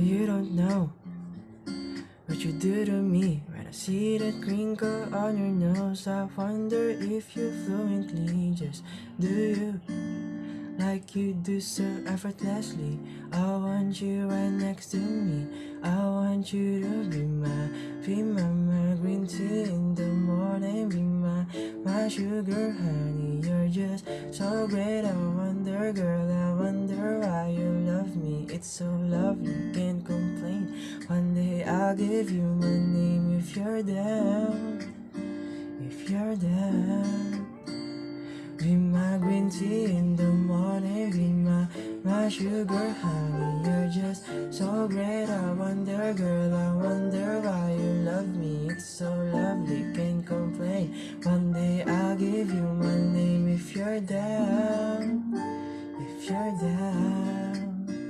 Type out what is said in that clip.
you don't know what you do to me. When I see that crinkle on your nose, I wonder if you fluently just do you like you do so effortlessly. I want you right next to me. I want you to be my green tea in the morning. Be my sugar honey. You're just so great. I wonder, girl, I wonder why you love me. It's so lovely, can't complain. One day I'll give you my name if you're down. If you're down. Be my green tea in the morning, be my sugar honey. You're just so great. I wonder, girl, I wonder why you love me. It's so lovely, can't complain. One day I'll give you my name if you're down. If you're down.